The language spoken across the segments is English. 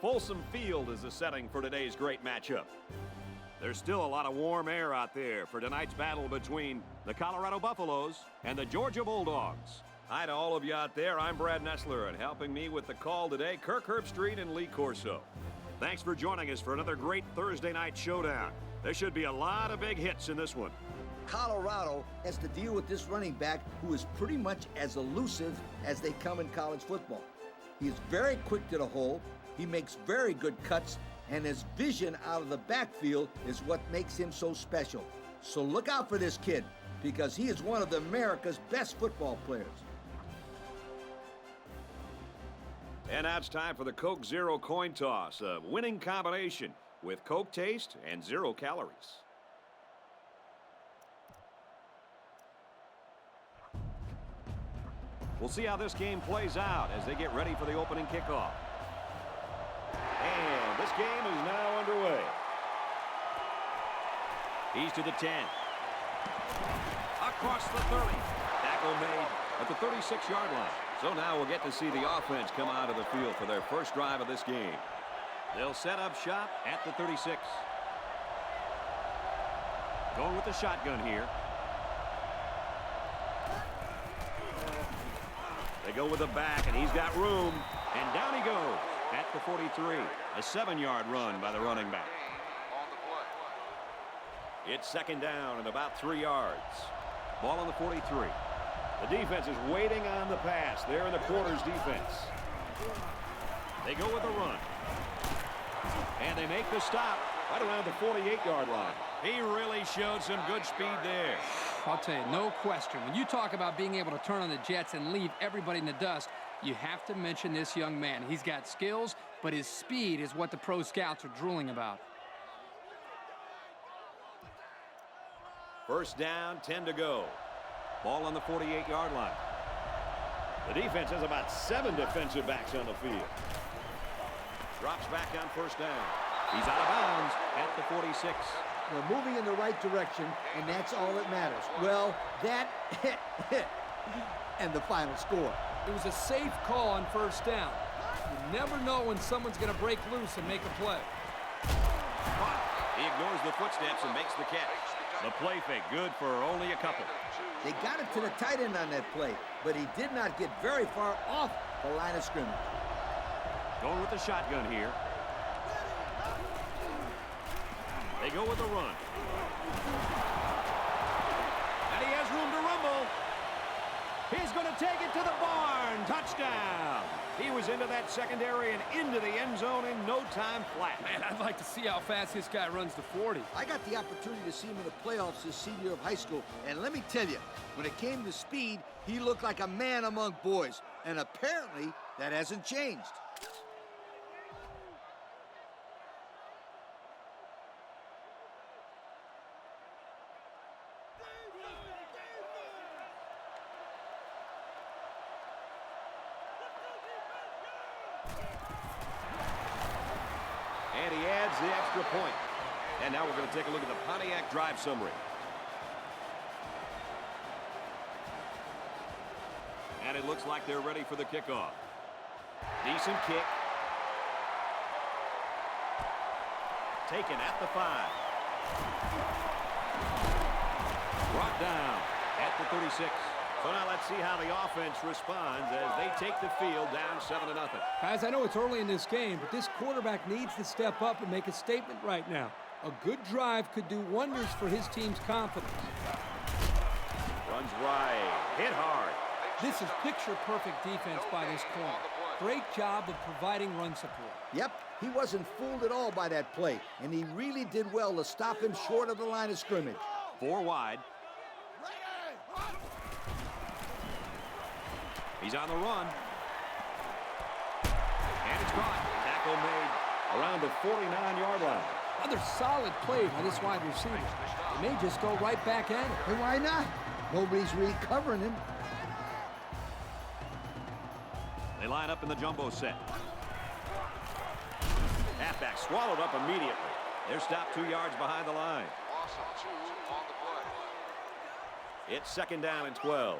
Folsom Field is the setting for today's great matchup. There's still a lot of warm air out there for tonight's battle between the Colorado Buffaloes and the Georgia Bulldogs. Hi to all of you out there. I'm Brad Nessler, and helping me with the call today, Kirk Herbstreit and Lee Corso. Thanks for joining us for another great Thursday night showdown. There should be a lot of big hits in this one. Colorado has to deal with this running back who is pretty much as elusive as they come in college football. He is very quick to the hole, he makes very good cuts, and his vision out of the backfield is what makes him so special. So look out for this kid, because he is one of America's best football players. And now it's time for the Coke Zero coin toss, a winning combination with Coke taste and 0 calories. We'll see how this game plays out as they get ready for the opening kickoff. And this game is now underway. He's to the 10. Across the 30. Tackle made at the 36-yard line. So now we'll get to see the offense come out of the field for their first drive of this game. They'll set up shop at the 36. Going with the shotgun here. They go with the back, and he's got room. And down he goes at the 43. A 7-yard run by the running back. It's second down and about 3 yards. Ball on the 43. The defense is waiting on the pass. They're in the quarters defense. They go with the run. And they make the stop right around the 48-yard line. He really showed some good speed there. I'll tell you, no question. When you talk about being able to turn on the jets and leave everybody in the dust, you have to mention this young man. He's got skills, but his speed is what the pro scouts are drooling about. First down, 10 to go. Ball on the 48-yard line. The defense has about 7 defensive backs on the field. Drops back on first down. He's out of bounds at the 46. We're moving in the right direction, and that's all that matters. Well, that and the final score. It was a safe call on first down. You never know when someone's going to break loose and make a play. He ignores the footsteps and makes the catch. The play fake good for only a couple. They got it to the tight end on that play, but he did not get very far off the line of scrimmage. Going with the shotgun here. They go with the run. And he has room to rumble. He's going to take it to the barn. Touchdown. He was into that secondary and into the end zone in no time flat. Man, I'd like to see how fast this guy runs to 40. I got the opportunity to see him in the playoffs his senior year of high school, and let me tell you, when it came to speed, he looked like a man among boys, and apparently that hasn't changed. And he adds the extra point. And now we're going to take a look at the Pontiac drive summary. And it looks like they're ready for the kickoff. Decent kick. Taken at the 5. Brought down at the 36. So now let's see how the offense responds as they take the field down 7-0. Guys, I know it's early in this game, but this quarterback needs to step up and make a statement right now. A good drive could do wonders for his team's confidence. Runs right. Hit hard. This is picture-perfect defense by this corner. Great job of providing run support. Yep, he wasn't fooled at all by that play, and he really did well to stop him short of the line of scrimmage. 4 wide. He's on the run. And it's caught. Tackle made around the 49-yard line. Another solid play by this wide receiver. They may just go right back at it. And why not? Nobody's really covering him. They line up in the jumbo set. Halfback swallowed up immediately. They're stopped 2 yards behind the line. It's second down and 12.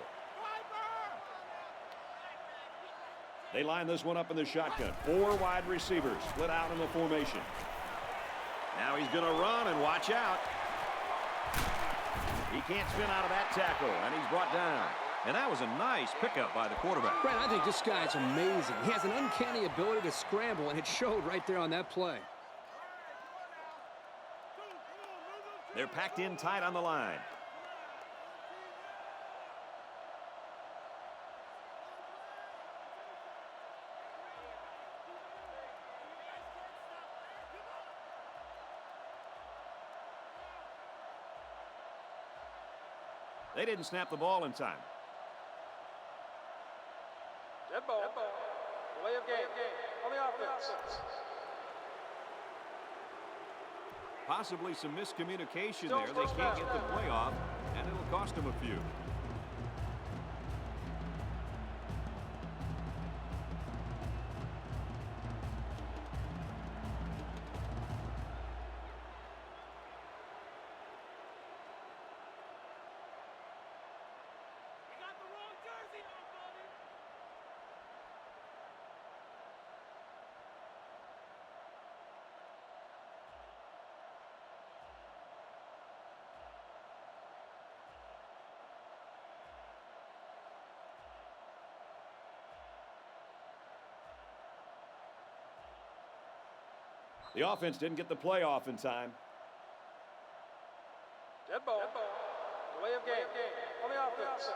They line this one up in the shotgun. 4 wide receivers split out in the formation. Now he's going to run and watch out. He can't spin out of that tackle, and he's brought down. And that was a nice pickup by the quarterback. Brad, I think this guy's amazing. He has an uncanny ability to scramble, and it showed right there on that play. They're packed in tight on the line. They didn't snap the ball in time. Dead ball. Delay of game on the offense. Possibly some miscommunication there. They can't get the play off, and it'll cost them a few. The offense didn't get the play off in time. Dead ball. Delay of game on the offense.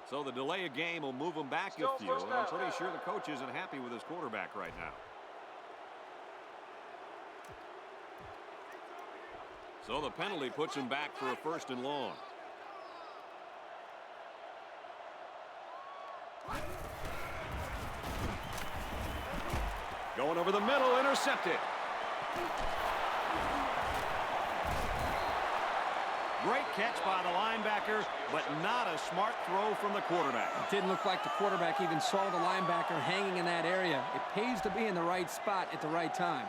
So the delay of game will move them back a few. And I'm pretty sure the coach isn't happy with his quarterback right now. So the penalty puts him back for a 1st and long. Going over the middle, intercepted. Great catch by the linebacker, but not a smart throw from the quarterback. It didn't look like the quarterback even saw the linebacker hanging in that area. It pays to be in the right spot at the right time.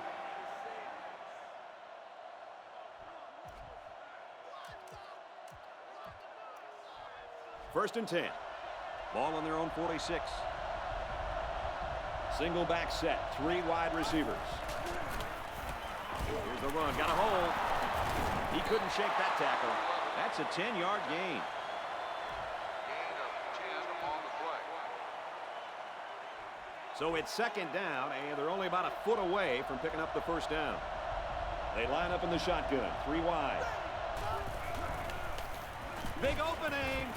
First and 10. Ball on their own 46. Single back set, 3 wide receivers. Here's the run, got a hole. He couldn't shake that tackle. That's a 10-yard gain. Gain of 10 on the play. So it's 2nd down, and they're only about a foot away from picking up the 1st down. They line up in the shotgun, 3 wide. Big opening.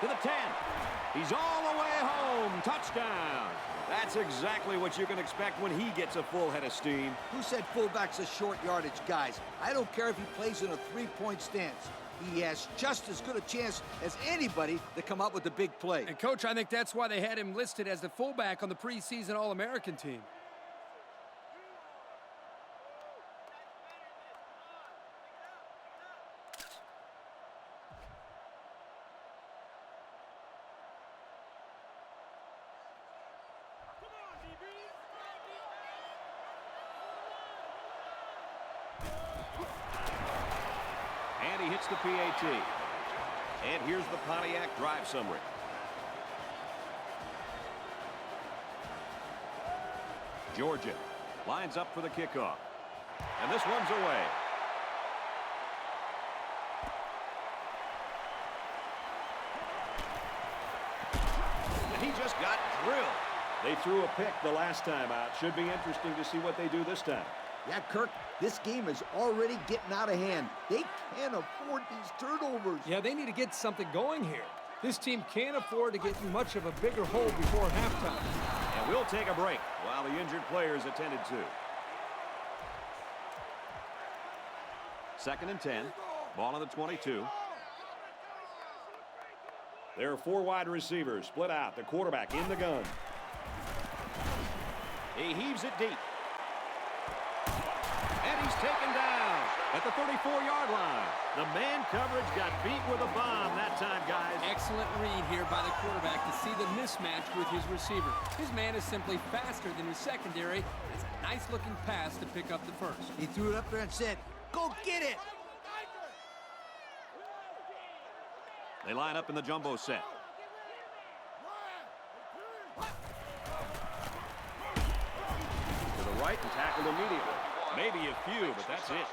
To the 10. He's all the way home. Touchdown. That's exactly what you can expect when he gets a full head of steam. Who said fullbacks are short yardage guys? I don't care if he plays in a 3-point stance. He has just as good a chance as anybody to come up with the big play. And, Coach, I think that's why they had him listed as the fullback on the preseason All-American team. And he hits the PAT. And here's the Pontiac drive summary. Georgia lines up for the kickoff. And this one's away. And he just got drilled. They threw a pick the last time out. Should be interesting to see what they do this time. Yeah, Kirk, this game is already getting out of hand. They can't afford these turnovers. Yeah, they need to get something going here. This team can't afford to get much of a bigger hole before halftime. And we'll take a break while the injured players attended to. 2nd and 10. Ball on the 22. There are 4 wide receivers split out. The quarterback in the gun. He heaves it deep. And he's taken down at the 34-yard line. The man coverage got beat with a bomb that time, guys. Excellent read here by the quarterback to see the mismatch with his receiver. His man is simply faster than his secondary. It's a nice-looking pass to pick up the 1st. He threw it up there and said, "Go get it!" They line up in the jumbo set. To the right and tackled immediately. Maybe a few, but that's it.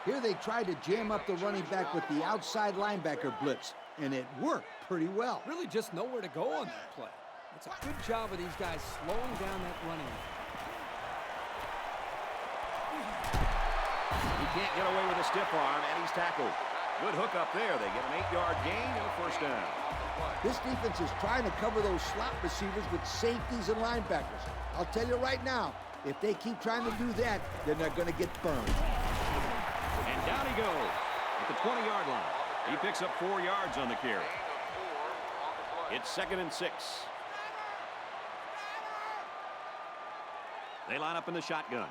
Here they tried to jam up the running back with the outside linebacker blitz, and it worked pretty well. Really just nowhere to go on that play. It's a good job of these guys slowing down that running. He can't get away with a stiff arm, and he's tackled. Good hook up there. They get an 8-yard gain and a first down. This defense is trying to cover those slot receivers with safeties and linebackers. I'll tell you right now, if they keep trying to do that, then they're going to get burned. And down he goes at the 20-yard line. He picks up 4 yards on the carry. It's 2nd and 6. They line up in the shotgun.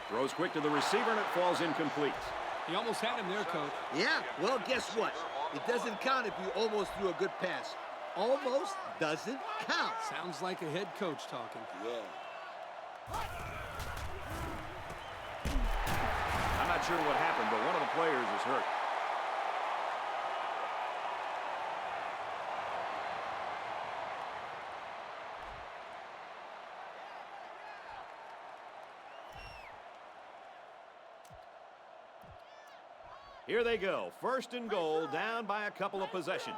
Throws quick to the receiver, and it falls incomplete. He almost had him there, Coach. Yeah, well, guess what? It doesn't count if you almost threw a good pass. Almost doesn't count. Sounds like a head coach talking. Yeah. I'm not sure what happened, but one of the players is hurt. Here they go. 1st and goal, down by a couple of possessions.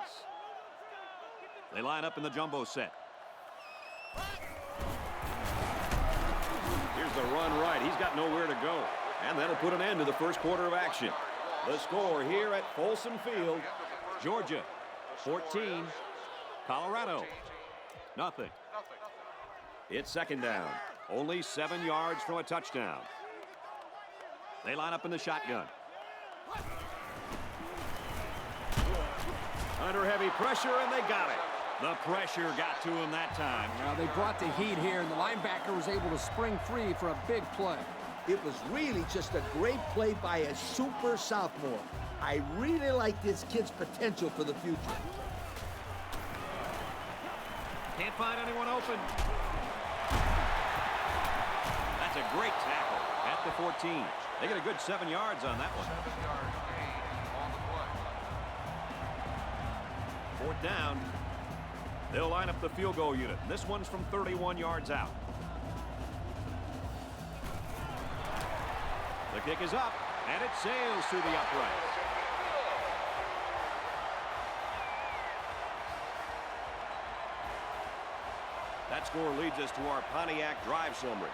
They line up in the jumbo set. Here's the run right. He's got nowhere to go. And that'll put an end to the first quarter of action. The score here at Folsom Field, Georgia 14, Colorado nothing. It's 2nd down. Only 7 yards from a touchdown. They line up in the shotgun. Under heavy pressure, and they got it. The pressure got to him that time. Now they brought the heat here, and the linebacker was able to spring free for a big play. It was really just a great play by a super sophomore. I really like this kid's potential for the future. Can't find anyone open. That's a great tackle at the 14. They get a good 7 yards on that one. 7-yard gain on the play. 4th down. They'll line up the field goal unit. This one's from 31 yards out. The kick is up, and it sails through the uprights. That score leads us to our Pontiac drive summary.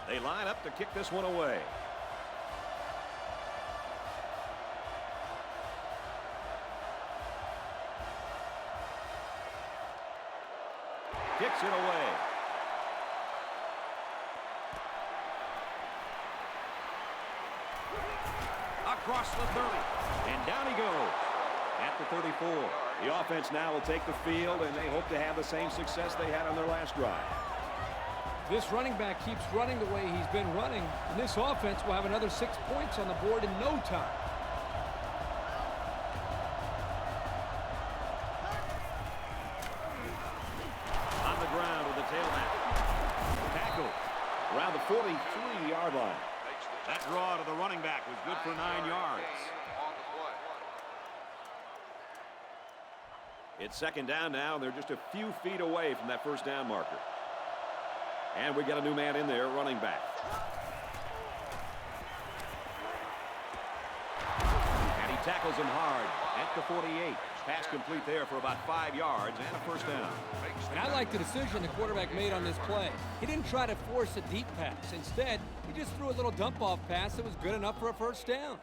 They line up to kick this one away. Kicks it away. Across the 30. And down he goes at the 34. The offense now will take the field, and they hope to have the same success they had on their last drive. This running back keeps running the way he's been running, and this offense will have another 6 points on the board in no time. On the ground with the tailback. Tackle around the 43-yard line. That draw to the running back was good for 9 yards. It's 2nd down now, and they're just a few feet away from that first down marker. And we got a new man in there, running back. And he tackles him hard at the 48. Pass complete there for about 5 yards and a first down. And I like the decision the quarterback made on this play. He didn't try to force a deep pass. Instead, he just threw a little dump-off pass that was good enough for a first down.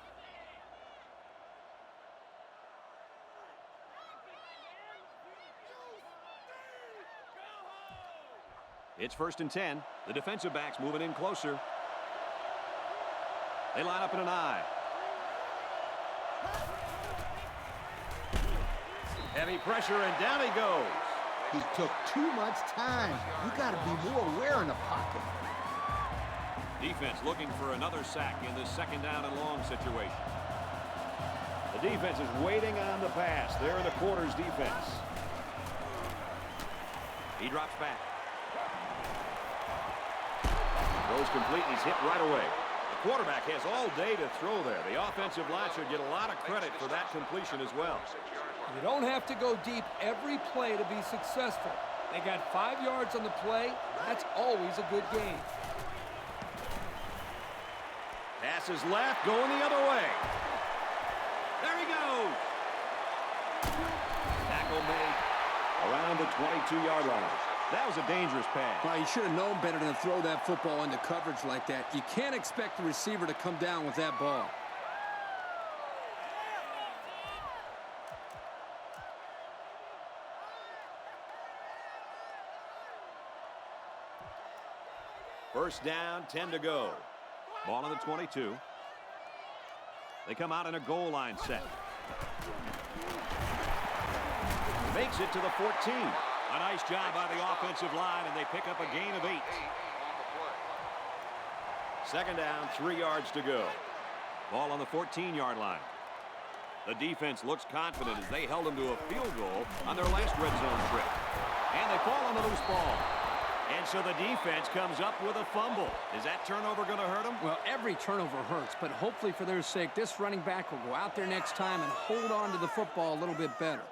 It's 1st and 10. The defensive backs moving in closer. They line up in an I. Heavy pressure, and down he goes. He took too much time. You got to be more aware in the pocket. Defense looking for another sack in this 2nd down and long situation. The defense is waiting on the pass. They're in the quarters defense. He drops back. Throws complete, and he's hit right away. quarterback has all day to throw there. The offensive line should get a lot of credit for that completion as well. You don't have to go deep every play to be successful. They got 5 yards on the play. That's always a good gain. Pass is left, going the other way. There he goes. Tackle made around the 22-yard line. That was a dangerous pass. Well, you should have known better than to throw that football into coverage like that. You can't expect the receiver to come down with that ball. First down, 10 to go. Ball on the 22. They come out in a goal line set. Makes it to the 14. A nice job by the offensive line, and they pick up a gain of 8. Second down, 3 yards to go. Ball on the 14-yard line. The defense looks confident as they held them to a field goal on their last red zone trip. And they fall on the loose ball. And so the defense comes up with a fumble. Is that turnover going to hurt them? Well, every turnover hurts, but hopefully for their sake, this running back will go out there next time and hold on to the football a little bit better.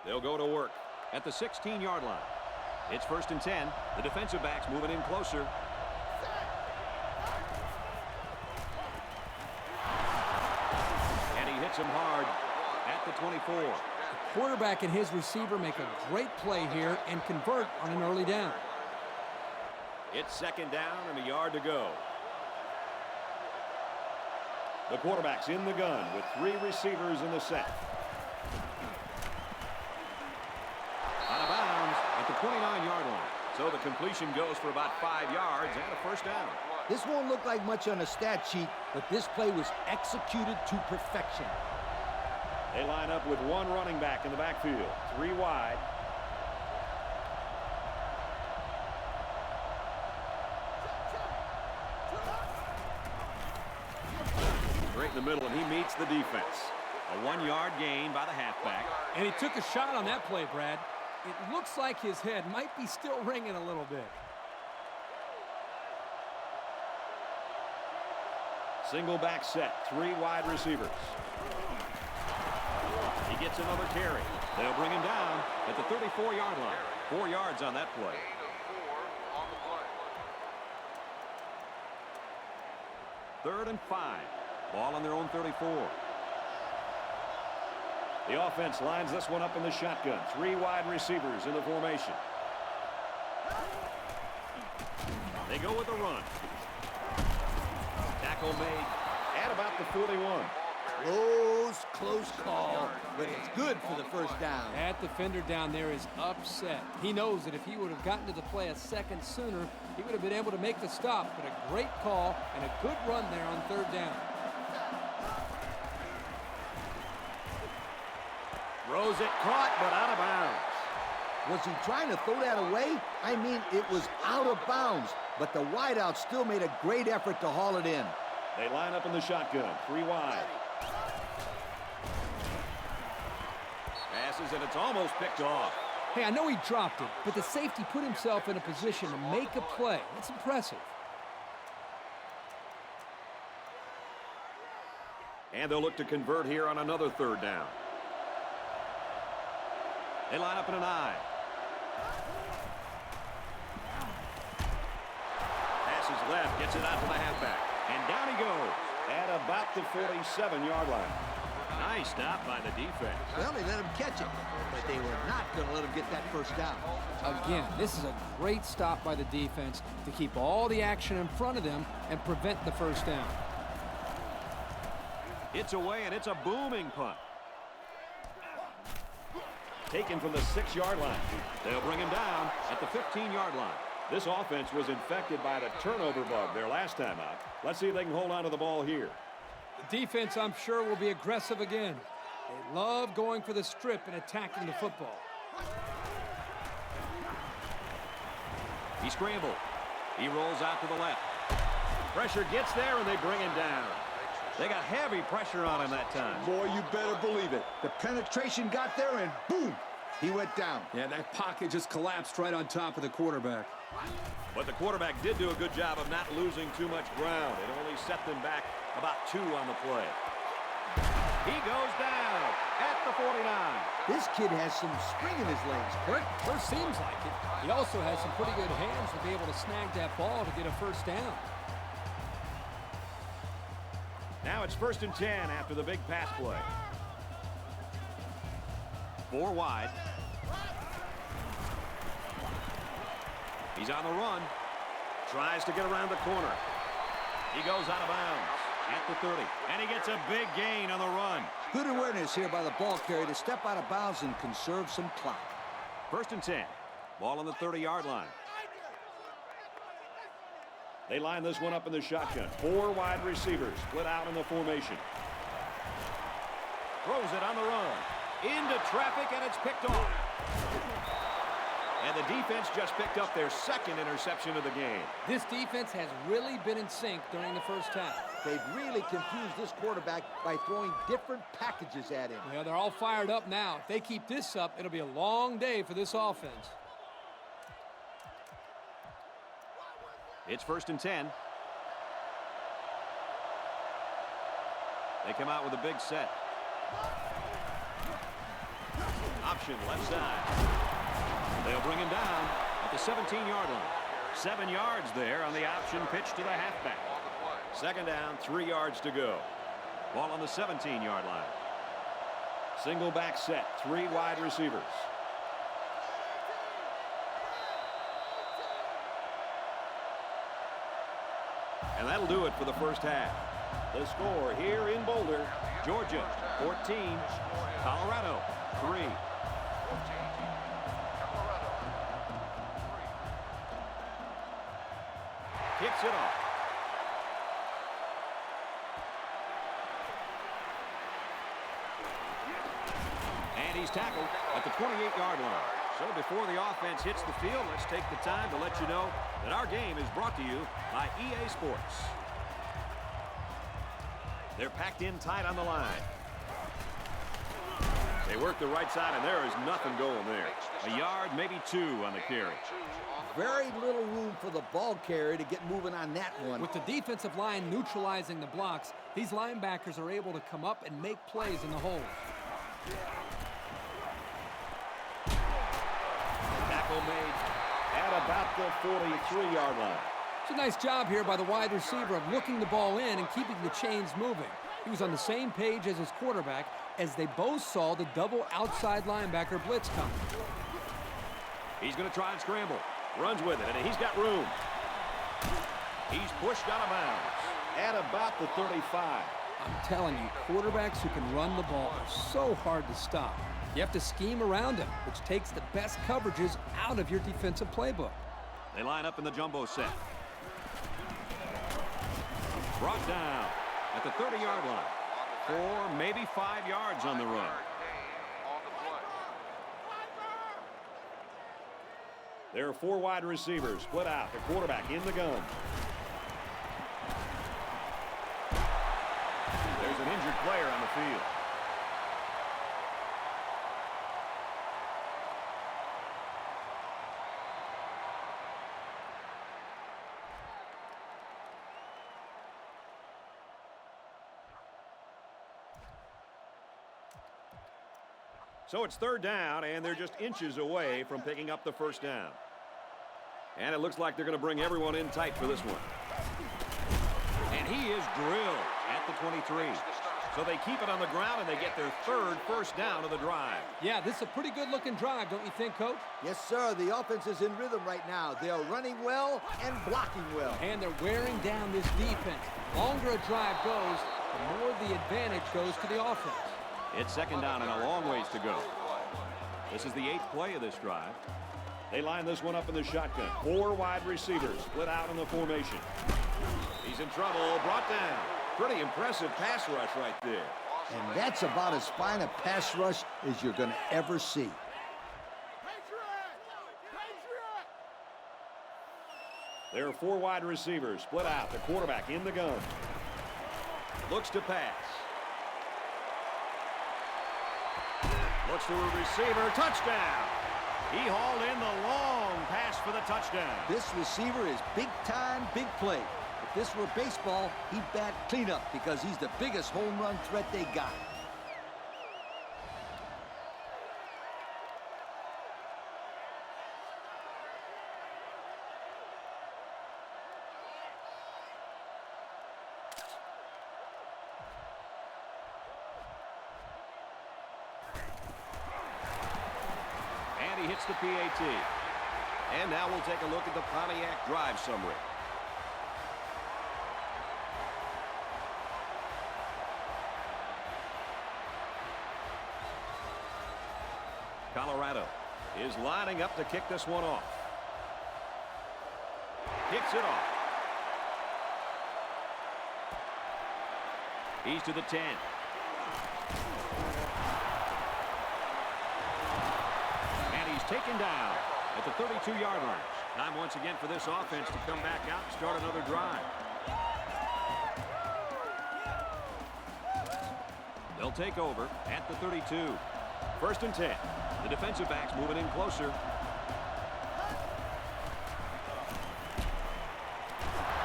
They'll go to work at the 16-yard line. It's 1st and 10. The defensive back's moving in closer. And he hits him hard at the 24. The quarterback and his receiver make a great play here and convert on an early down. It's 2nd down and a yard to go. The quarterback's in the gun with 3 receivers in the set. Out of bounds at the 29-yard line. So the completion goes for about 5 yards and a first down. This won't look like much on a stat sheet, but this play was executed to perfection. They line up with 1 running back in the backfield. 3 wide. Right in the middle, and he meets the defense. A 1-yard gain by the halfback. And he took a shot on that play, Brad. It looks like his head might be still ringing a little bit. Single back set, 3 wide receivers. He gets another carry. They'll bring him down at the 34-yard line. 4 yards on that play. Third and 5. Ball on their own 34. The offense lines this one up in the shotgun. 3 wide receivers in the formation. They go with the run. Tackle made at about the 41. Close call, but it's good for the first down. That defender down there is upset. He knows that if he would have gotten to the play a second sooner, he would have been able to make the stop. But a great call and a good run there on 3rd down. Throws it, caught, but out of bounds. Was he trying to throw that away? I mean, it was out of bounds, but the wideout still made a great effort to haul it in. They line up in the shotgun, 3 wide. Passes, and it's almost picked off. Hey, I know he dropped it, but the safety put himself in a position to make a play. It's impressive. And they'll look to convert here on another 3rd down. They line up in an I. Passes left, gets it out to the halfback. And down he goes at about the 47-yard line. Nice stop by the defense. Well, they let him catch it, but they were not going to let him get that first down. Again, this is a great stop by the defense to keep all the action in front of them and prevent the first down. It's away, and it's a booming punt. Taken from the 6-yard line. They'll bring him down at the 15-yard line. This offense was infected by the turnover bug their last time out. Let's see if they can hold on to the ball here. The defense, I'm sure, will be aggressive again. They love going for the strip and attacking the football. He scrambled. He rolls out to the left. Pressure gets there, and they bring him down. They got heavy pressure on him that time. Boy, you better believe it. The penetration got there, and boom! He went down. Yeah, that pocket just collapsed right on top of the quarterback. But the quarterback did do a good job of not losing too much ground. It only set them back about 2 on the play. He goes down at the 49. This kid has some spring in his legs, Kurt. Sure seems like it. He also has some pretty good hands to be able to snag that ball to get a first down. Now it's 1st and 10 after the big pass play. 4 wide. He's on the run. Tries to get around the corner. He goes out of bounds at the 30. And he gets a big gain on the run. Good awareness here by the ball carrier to step out of bounds and conserve some clock. 1st and 10. Ball on the 30-yard line. They line this one up in the shotgun. 4 wide receivers split out in the formation. Throws it on the run. Into traffic, and it's picked off. And the defense just picked up their 2nd interception of the game. This defense has really been in sync during the first half. They've really confused this quarterback by throwing different packages at him. Yeah, they're all fired up now. If they keep this up, it'll be a long day for this offense. It's 1st and 10. They come out with a big set. Option left side. They'll bring him down at the 17-yard line. 7 yards there on the option pitch to the halfback. 2nd down, 3 yards to go. Ball on the 17-yard line. Single back set, 3 wide receivers. And that'll do it for the first half. The score here in Boulder, Georgia 14, Colorado 3. Kicks it off. And he's tackled at the 28-yard line. So before the offense hits the field, let's take the time to let you know that our game is brought to you by EA Sports. They're packed in tight on the line. They work the right side, and there is nothing going there. A yard, maybe 2 on the carry. Very little room for the ball carrier to get moving on that one. With the defensive line neutralizing the blocks, these linebackers are able to come up and make plays in the hole. Tackle made at about the 43-yard line. It's a nice job here by the wide receiver of looking the ball in and keeping the chains moving. He was on the same page as his quarterback as they both saw the double outside linebacker blitz coming. He's going to try and scramble. Runs with it, and he's got room. He's pushed out of bounds at about the 35. I'm telling you, quarterbacks who can run the ball are so hard to stop. You have to scheme around them, which takes the best coverages out of your defensive playbook. They line up in the jumbo set. Brought down at the 30-yard line. 4, maybe 5 yards on the run. There are 4 wide receivers split out. The quarterback in the gun. There's an injured player on the field. So it's 3rd down, and they're just inches away from picking up the first down. And it looks like they're going to bring everyone in tight for this one. And he is drilled at the 23. So they keep it on the ground, and they get their 3rd first down of the drive. Yeah, this is a pretty good-looking drive, don't you think, Coach? Yes, sir. The offense is in rhythm right now. They are running well and blocking well. And they're wearing down this defense. The longer a drive goes, the more the advantage goes to the offense. It's 2nd down and a long ways to go. This is the 8th play of this drive. They line this one up in the shotgun. 4 wide receivers split out in the formation. He's in trouble, brought down. Pretty impressive pass rush right there. And that's about as fine a pass rush as you're going to ever see. There are 4 wide receivers split out. The quarterback in the gun. Looks to pass. Looks to a receiver. Touchdown. He hauled in the long pass for the touchdown. This receiver is big time, big play. If this were baseball, he'd bat cleanup because he's the biggest home run threat they got. He hits the PAT. And now we'll take a look at the Pontiac drive summary. Colorado is lining up to kick this one off. Kicks it off. He's to the 10. Taken down at the 32-yard line. Time once again for this offense to come back out and start another drive. They'll take over at the 32. 1st and 10. The defensive backs moving in closer.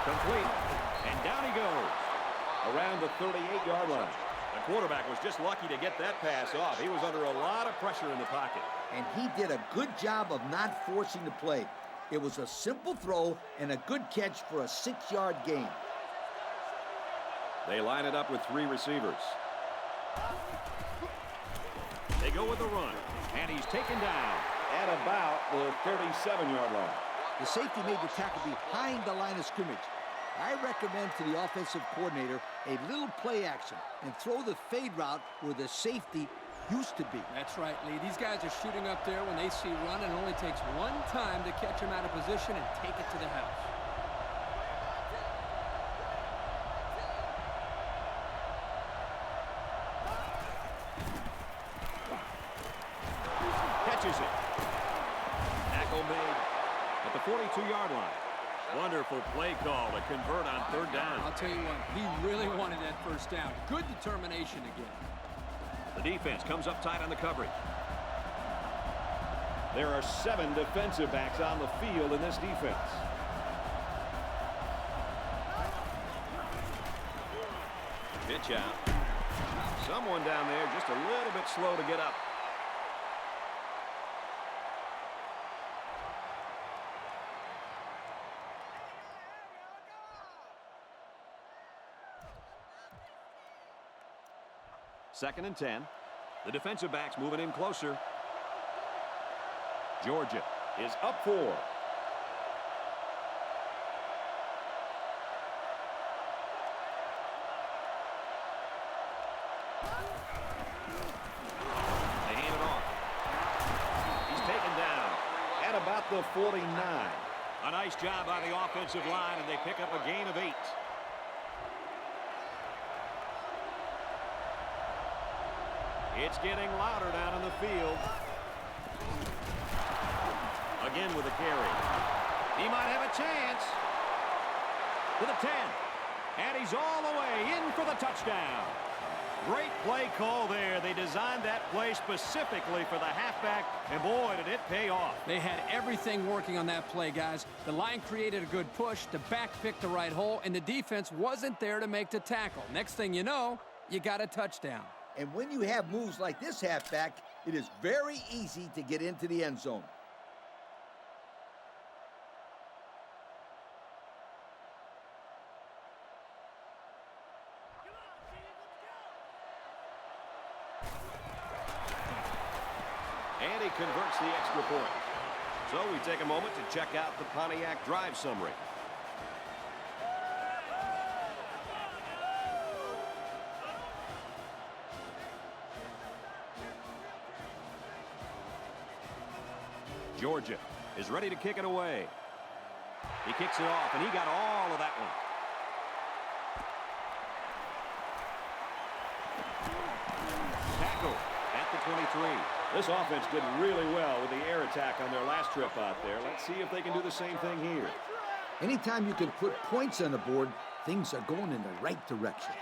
Complete. And down he goes around the 38-yard line. The quarterback was just lucky to get that pass off. He was under a lot of pressure in the pocket. And he did a good job of not forcing the play. It was a simple throw and a good catch for a 6-yard gain. They line it up with 3 receivers. They go with the run, and he's taken down at about the 37-yard line. The safety made the tackle behind the line of scrimmage. I recommend to the offensive coordinator a little play action and throw the fade route where the safety used to be. That's right, Lee. These guys are shooting up there when they see run, and it only takes one time to catch him out of position and take it to the house. Catches it. Tackle made at the 42-yard line. Wonderful play call to convert on 3rd down. I'll tell you what, he really wanted that 1st down. Good determination again. The defense comes up tight on the coverage. There are 7 defensive backs on the field in this defense. Pitch out. Someone down there just a little bit slow to get up. Second and 10. The defensive backs moving in closer. Georgia is up 4. They hand it off. He's taken down at about the 49. A nice job by the offensive line, and they pick up a gain of 8. It's getting louder down in the field. Again with a carry. He might have a chance. To the 10. And he's all the way in for the touchdown. Great play call there. They designed that play specifically for the halfback, and boy, did it pay off. They had everything working on that play, guys. The line created a good push, the back picked the right hole, and the defense wasn't there to make the tackle. Next thing you know, you got a touchdown. And when you have moves like this halfback, it is very easy to get into the end zone. And he converts the extra point. So we take a moment to check out the Pontiac drive summary. Georgia is ready to kick it away. He kicks it off, and he got all of that one. Tackle at the 23. This offense did really well with the air attack on their last trip out there. Let's see if they can do the same thing here. Anytime you can put points on the board, things are going in the right direction.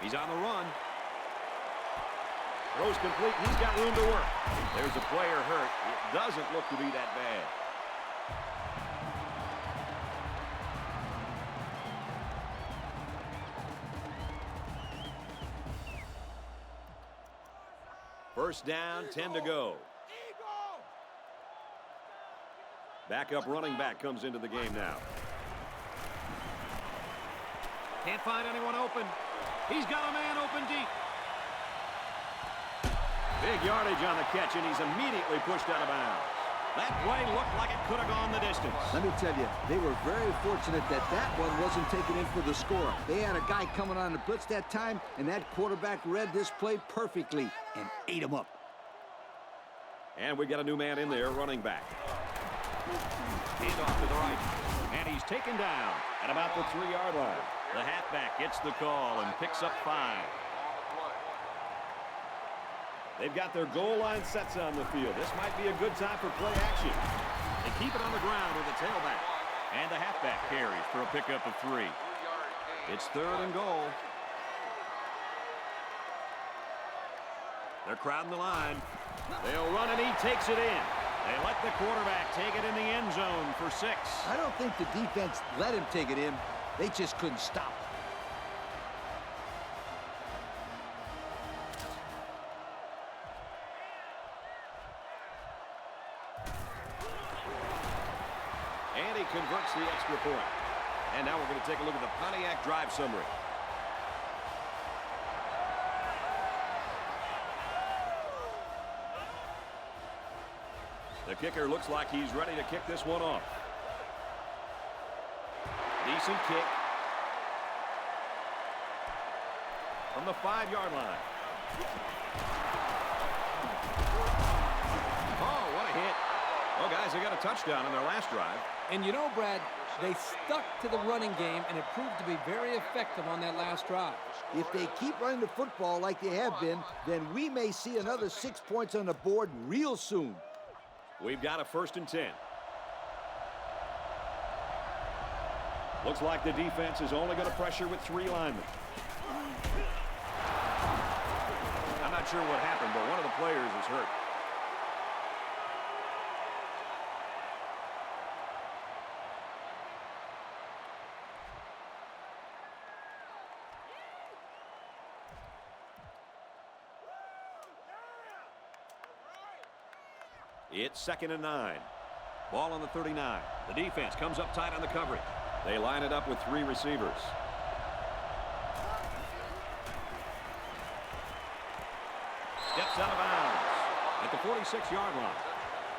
He's on the run. Throws complete. He's got room to work. There's a player hurt. It doesn't look to be that bad. First down, 10 to go. Backup running back comes into the game now. Can't find anyone open. He's got a man open deep. Big yardage on the catch, and he's immediately pushed out of bounds. That play looked like it could have gone the distance. Let me tell you, they were very fortunate that that one wasn't taken in for the score. They had a guy coming on the blitz that time, and that quarterback read this play perfectly and ate him up. And we got a new man in there, running back. Hand off to the right. And he's taken down at about the 3-yard line. The halfback gets the call and picks up 5. They've got their goal line sets on the field. This might be a good time for play action. They keep it on the ground with the tailback. And the halfback carries for a pickup of 3. It's 3rd and goal. They're crowding the line. They'll run, and he takes it in. They let the quarterback take it in the end zone for 6. I don't think the defense let him take it in. They just couldn't stop. And he converts the extra point. And now we're going to take a look at the Pontiac drive summary. The kicker looks like he's ready to kick this one off. Decent kick. From the 5-yard line. Oh, what a hit. Well, guys, they got a touchdown on their last drive. And you know, Brad, they stuck to the running game, and it proved to be very effective on that last drive. If they keep running the football like they have been, then we may see another 6 points on the board real soon. We've got a 1st and 10. Looks like the defense is only going to pressure with 3 linemen. I'm not sure what happened, but one of the players is hurt. It's 2nd and 9. Ball on the 39. The defense comes up tight on the coverage. They line it up with 3 receivers. Steps out of bounds at the 46-yard line.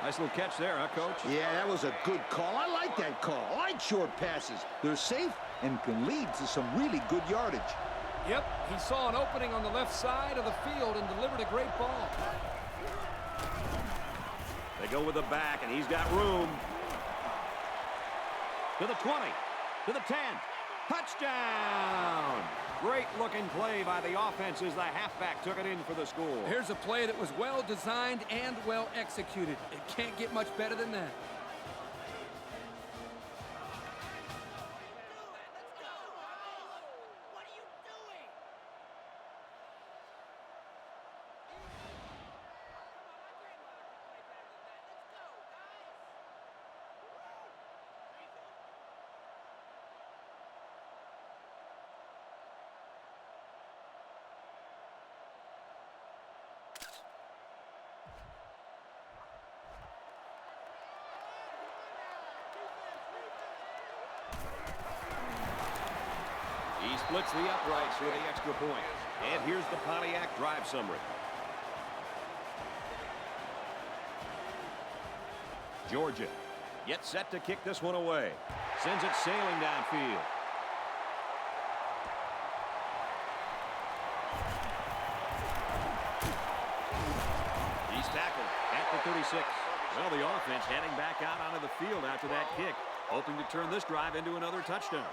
Nice little catch there, huh, Coach? Yeah, that was a good call. I like that call. I like short passes. They're safe and can lead to some really good yardage. Yep, he saw an opening on the left side of the field and delivered a great ball. They go with the back, and he's got room. To the 20, to the 10. Touchdown! Great-looking play by the offense as the halfback took it in for the score. Here's a play that was well designed and well executed. It can't get much better than that. He splits the uprights for the extra point. And here's the Pontiac drive summary. Georgia gets set to kick this one away. Sends it sailing downfield. He's tackled at the 36. Well, the offense heading back out onto the field after that kick, hoping to turn this drive into another touchdown.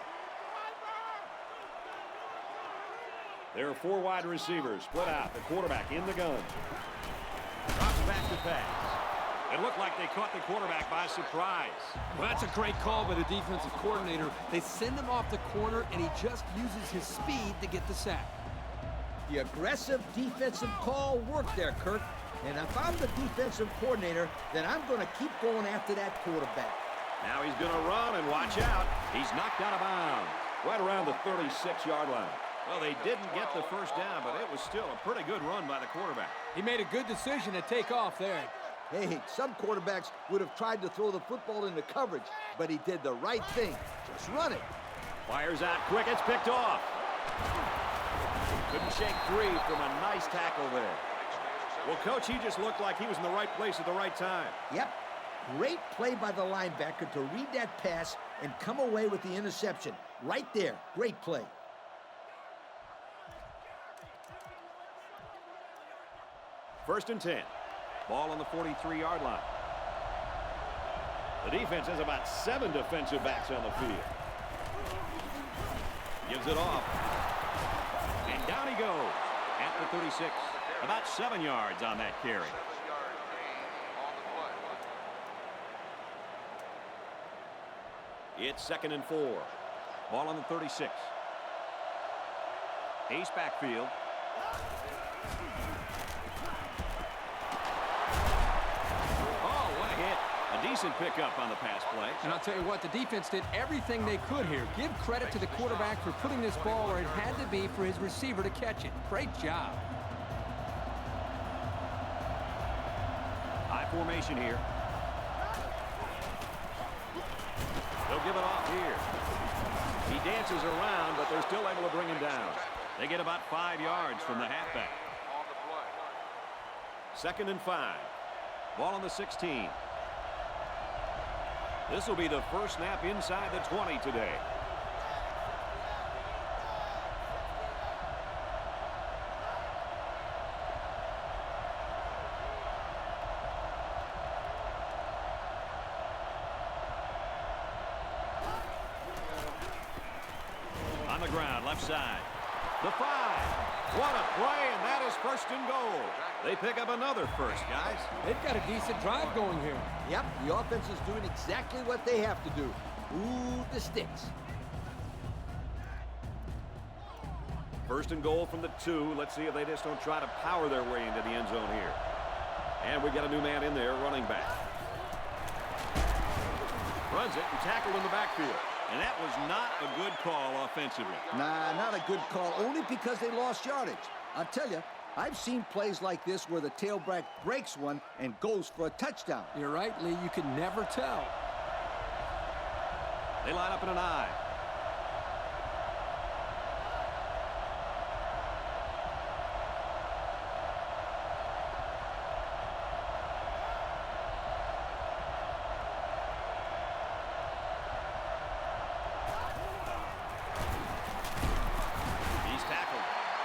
There are 4 wide receivers split out. The quarterback in the gun. Drops back to pass. It looked like they caught the quarterback by surprise. Well, that's a great call by the defensive coordinator. They send him off the corner, and he just uses his speed to get the sack. The aggressive defensive call worked there, Kirk. And if I'm the defensive coordinator, then I'm going to keep going after that quarterback. Now he's going to run, and watch out. He's knocked out of bounds right around the 36-yard line. Well, they didn't get the first down, but it was still a pretty good run by the quarterback. He made a good decision to take off there. Hey, some quarterbacks would have tried to throw the football into coverage, but he did the right thing. Just run it. Fires out quick. It's picked off. Couldn't shake free from a nice tackle there. Well, Coach, he just looked like he was in the right place at the right time. Yep. Great play by the linebacker to read that pass and come away with the interception. Right there. Great play. First and 10. Ball on the 43-yard line. The defense has about 7 defensive backs on the field. Gives it off. And down he goes at the 36. About 7 yards on that carry. 7-yard gain on the play. It's 2nd and 4. Ball on the 36. Ace backfield. Oh, what a hit. A decent pickup on the pass play. And I'll tell you what, the defense did everything they could here. Give credit to the quarterback for putting this ball where it had to be for his receiver to catch it. Great job. High formation here. They'll give it off here. He dances around, but they're still able to bring him down. They get about 5 yards from the halfback. On the play. 2nd and 5. Ball on the 16. This will be the first snap inside the 20 today. On the ground, left side. The 5. What a play, and that is 1st and goal. They pick up another first, guys. They've got a decent drive going here. Yep, the offense is doing exactly what they have to do. Ooh, the sticks. 1st and goal from the 2. Let's see if they just don't try to power their way into the end zone here. And we got a new man in there, running back. Runs it and tackled in the backfield. And that was not a good call offensively. Nah, not a good call, only because they lost yardage. I'll tell you, I've seen plays like this where the tailback breaks one and goes for a touchdown. You're right, Lee. You can never tell. They line up in an I.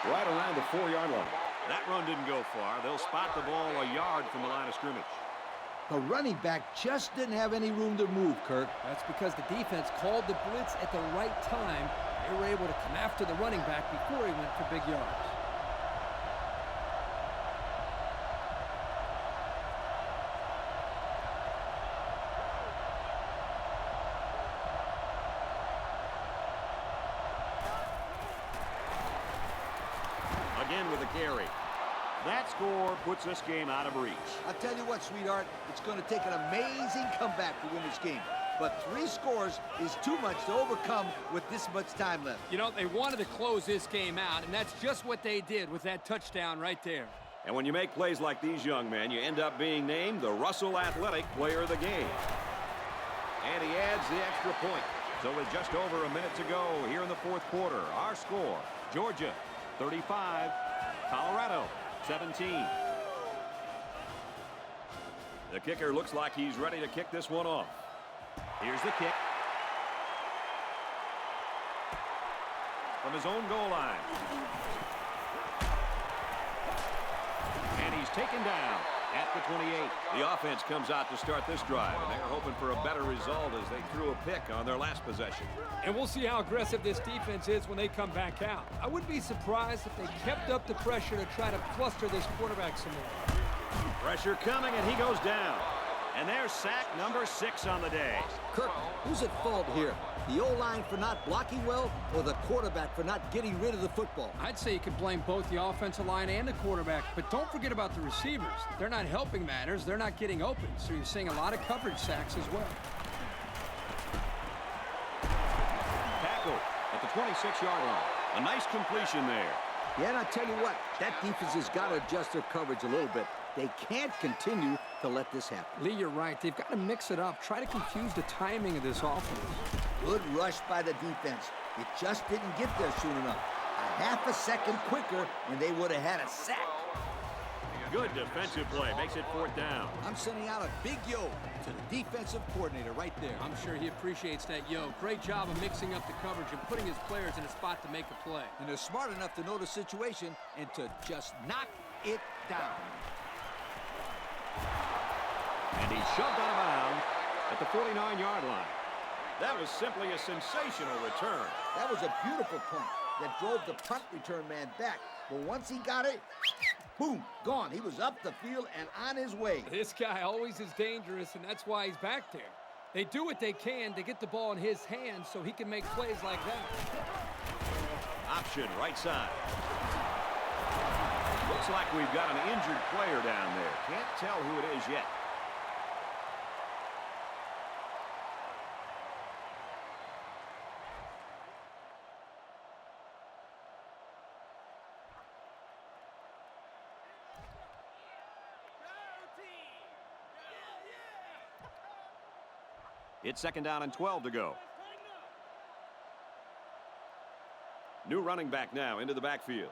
Right around the 4-yard line. That run didn't go far. They'll spot the ball a yard from the line of scrimmage. The running back just didn't have any room to move, Kirk. That's because the defense called the blitz at the right time. They were able to come after the running back before he went for big yards. Again with a carry. That score puts this game out of reach. I'll tell you what, sweetheart, it's going to take an amazing comeback to win this game. But 3 scores is too much to overcome with this much time left. You know, they wanted to close this game out, and that's just what they did with that touchdown right there. And when you make plays like these, young men, you end up being named the Russell Athletic Player of the Game. And he adds the extra point. So with just over a minute to go here in the 4th quarter, our score, Georgia 35, Colorado 17. The kicker looks like he's ready to kick this one off. Here's the kick. From his own goal line. And he's taken down at the 28. The offense comes out to start this drive, and they're hoping for a better result as they threw a pick on their last possession. And we'll see how aggressive this defense is when they come back out. I wouldn't be surprised if they kept up the pressure to try to fluster this quarterback some more. Pressure coming, and he goes down. And there's sack number 6 on the day. Kirk, who's at fault here? The O-line for not blocking well, or the quarterback for not getting rid of the football? I'd say you could blame both the offensive line and the quarterback, but don't forget about the receivers. They're not helping matters. They're not getting open, so you're seeing a lot of coverage sacks as well. Tackle at the 26-yard line. A nice completion there. Yeah, and I tell you what, that defense has got to adjust their coverage a little bit. They can't continue to let this happen. Lee, you're right. They've got to mix it up. Try to confuse the timing of this offense. Good rush by the defense. It just didn't get there soon enough. A half a second quicker, and they would have had a sack. Good defensive play. Makes it 4th down. I'm sending out a big yo to the defensive coordinator right there. I'm sure he appreciates that yo. Great job of mixing up the coverage and putting his players in a spot to make a play. And they're smart enough to know the situation and to just knock it down. And he's shoved out of bounds at the 49-yard line. That was simply a sensational return. That was a beautiful punt that drove the punt return man back. But once he got it, boom, gone. He was up the field and on his way. This guy always is dangerous, and that's why he's back there. They do what they can to get the ball in his hands so he can make plays like that. Option right side. Looks like we've got an injured player down there. Can't tell who it is yet. It's 2nd down and 12 to go. New running back now into the backfield.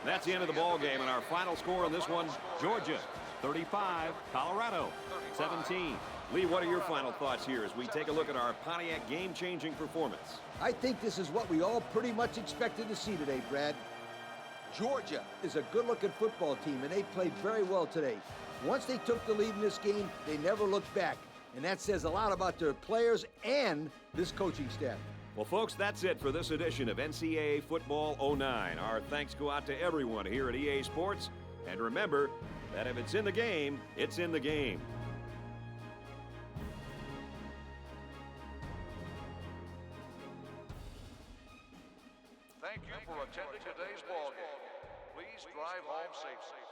That's the end of the ball game, and our final score in this one, Georgia 35, Colorado 17. Lee, what are your final thoughts here as we take a look at our Pontiac game-changing performance? I think this is what we all pretty much expected to see today, Brad. Georgia is a good-looking football team, and they played very well today. Once they took the lead in this game, they never looked back, and that says a lot about their players and this coaching staff. Well, folks, that's it for this edition of NCAA Football 09. Our thanks go out to everyone here at EA Sports, and remember that if it's in the game, it's in the game. Thank you for attending today's ball game. Please drive home safely.